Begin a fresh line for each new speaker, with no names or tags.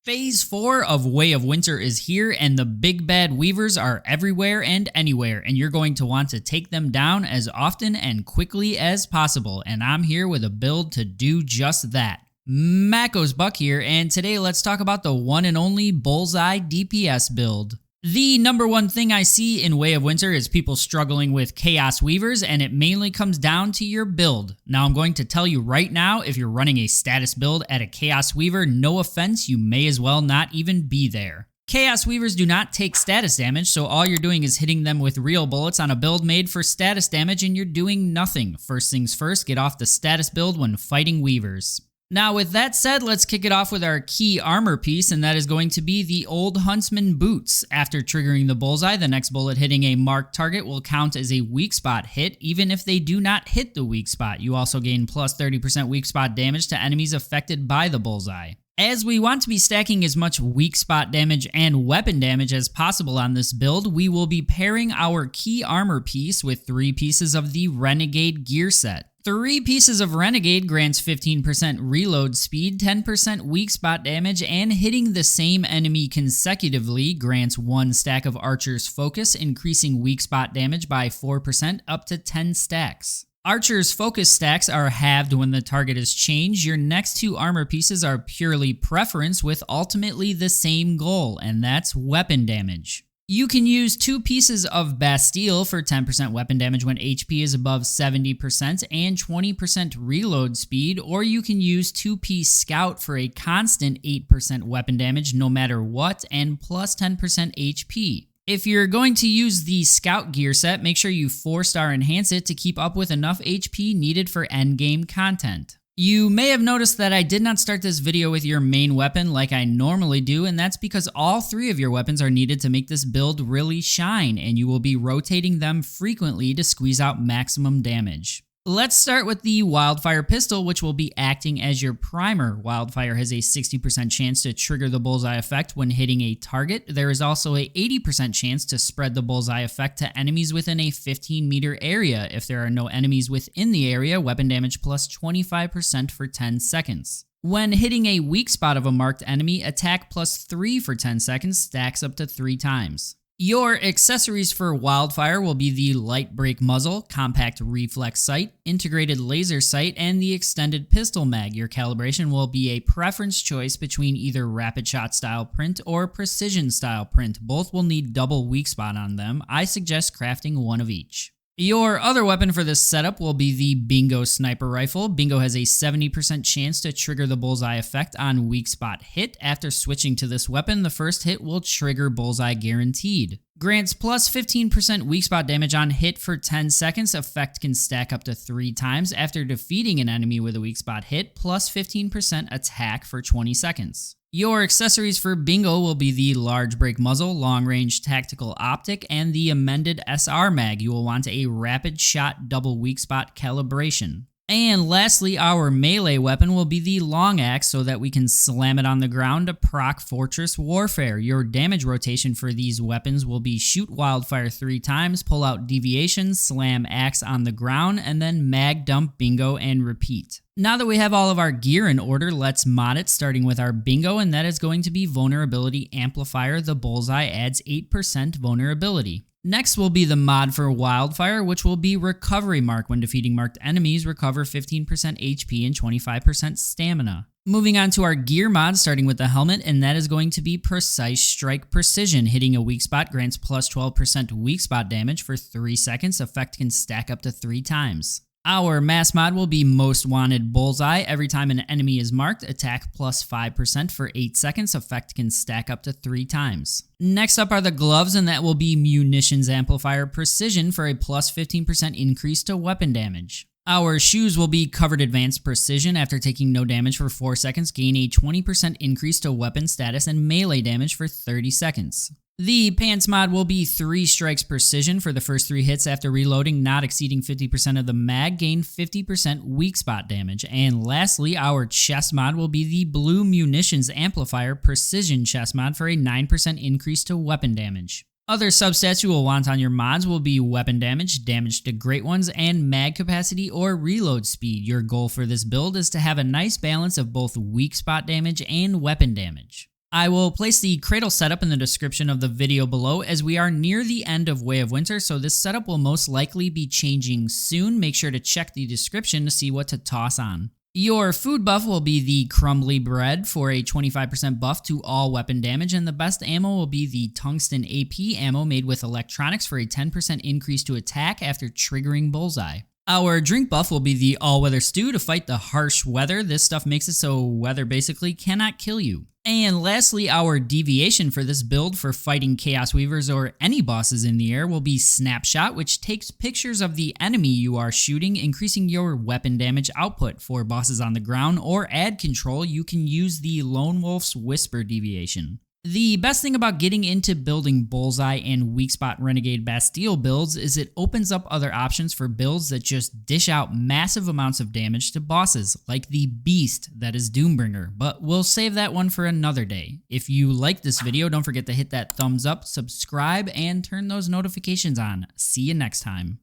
Phase 4 of Way of Winter is here, and the big bad weavers are everywhere and anywhere, and you're going to want to take them down as often and quickly as possible, and I'm here with a build to do just that. Mako's Buck here, and today let's talk about the one and only Bullseye DPS build. The number one thing I see in Way of Winter is people struggling with Chaos Weavers, and it mainly comes down to your build. Now I'm going to tell you right now, if you're running a status build at a Chaos Weaver, no offense, you may as well not even be there. Chaos Weavers do not take status damage, so all you're doing is hitting them with real bullets on a build made for status damage, and you're doing nothing. First things first, get off the status build when fighting Weavers. Now with that said, let's kick it off with our key armor piece, and that is going to be the old Huntsman boots. After triggering the Bullseye, the next bullet hitting a marked target will count as a weak spot hit, even if they do not hit the weak spot. You also gain plus 30% weak spot damage to enemies affected by the Bullseye. As we want to be stacking as much weak spot damage and weapon damage as possible on this build, we will be pairing our key armor piece with 3 pieces of the Renegade Gearset. 3 pieces of Renegade grants 15% reload speed, 10% weak spot damage, and hitting the same enemy consecutively grants 1 stack of Archer's Focus, increasing weak spot damage by 4% up to 10 stacks. Archer's Focus stacks are halved when the target is changed. Your next 2 armor pieces are purely preference with ultimately the same goal, and that's weapon damage. You can use 2 pieces of Bastille for 10% weapon damage when HP is above 70% and 20% reload speed, or you can use 2-piece Scout for a constant 8% weapon damage no matter what and plus 10% HP. If you're going to use the Scout gear set, make sure you 4-star enhance it to keep up with enough HP needed for endgame content. You may have noticed that I did not start this video with your main weapon like I normally do, and that's because all 3 of your weapons are needed to make this build really shine, and you will be rotating them frequently to squeeze out maximum damage. Let's start with the Wildfire pistol, which will be acting as your primer. Wildfire has a 60% chance to trigger the Bullseye effect when hitting a target. There is also a 80% chance to spread the Bullseye effect to enemies within a 15-meter area. If there are no enemies within the area, weapon damage plus 25% for 10 seconds. When hitting a weak spot of a marked enemy, attack plus 3 for 10 seconds stacks up to 3 times. Your accessories for Wildfire will be the Light Break Muzzle, Compact Reflex Sight, Integrated Laser Sight, and the Extended Pistol Mag. Your calibration will be a preference choice between either Rapid Shot style print or Precision style print. Both will need double weak spot on them. I suggest crafting one of each. Your other weapon for this setup will be the Bingo Sniper Rifle. Bingo has a 70% chance to trigger the Bullseye effect on weak spot hit. After switching to this weapon, the first hit will trigger Bullseye guaranteed. Grants plus 15% weak spot damage on hit for 10 seconds. Effect can stack up to 3 times. After defeating an enemy with a weak spot hit, plus 15% attack for 20 seconds. Your accessories for Bingo will be the Large Break Muzzle, Long Range Tactical Optic, and the amended SR Mag. You will want a Rapid Shot double weak spot calibration. And lastly, our melee weapon will be the Long Axe so that we can slam it on the ground to proc Fortress Warfare. Your damage rotation for these weapons will be shoot Wildfire 3 times, pull out Deviation, slam Axe on the ground, and then mag dump Bingo and repeat. Now that we have all of our gear in order, let's mod it, starting with our Bingo, and that is going to be Vulnerability Amplifier. The Bullseye adds 8% vulnerability. Next will be the mod for Wildfire, which will be Recovery Mark. When defeating marked enemies, recover 15% HP and 25% stamina. Moving on to our gear mod, starting with the helmet, and that is going to be Precise Strike Precision. Hitting a weak spot grants plus 12% weak spot damage for 3 seconds. Effect can stack up to 3 times. Our mass mod will be Most Wanted Bullseye. Every time an enemy is marked, attack plus 5% for 8 seconds. Effect can stack up to 3 times. Next up are the gloves, and that will be Munitions Amplifier Precision for a plus 15% increase to weapon damage. Our shoes will be Covered Advanced Precision. After taking no damage for 4 seconds, gain a 20% increase to weapon status and melee damage for 30 seconds. The pants mod will be 3 strikes precision for the first 3 hits after reloading, not exceeding 50% of the mag, gain 50% weak spot damage. And lastly, our chest mod will be the blue munitions amplifier precision chest mod for a 9% increase to weapon damage. Other substats you will want on your mods will be weapon damage, damage to great ones, and mag capacity or reload speed. Your goal for this build is to have a nice balance of both weak spot damage and weapon damage. I will place the Cradle setup in the description of the video below as we are near the end of Way of Winter, so this setup will most likely be changing soon. Make sure to check the description to see what to toss on. Your food buff will be the crumbly bread for a 25% buff to all weapon damage, and the best ammo will be the tungsten AP ammo made with electronics for a 10% increase to attack after triggering Bullseye. Our drink buff will be the all-weather stew to fight the harsh weather. This stuff makes it so weather basically cannot kill you. And lastly, our deviation for this build for fighting Chaos Weavers or any bosses in the air will be Snapshot, which takes pictures of the enemy you are shooting, increasing your weapon damage output. For bosses on the ground or ad control, you can use the Lone Wolf's Whisper deviation. The best thing about getting into building Bullseye and Weak Spot Renegade Bastille builds is it opens up other options for builds that just dish out massive amounts of damage to bosses, like the Beast that is Doombringer, but we'll save that one for another day. If you like this video, don't forget to hit that thumbs up, subscribe, and turn those notifications on. See you next time.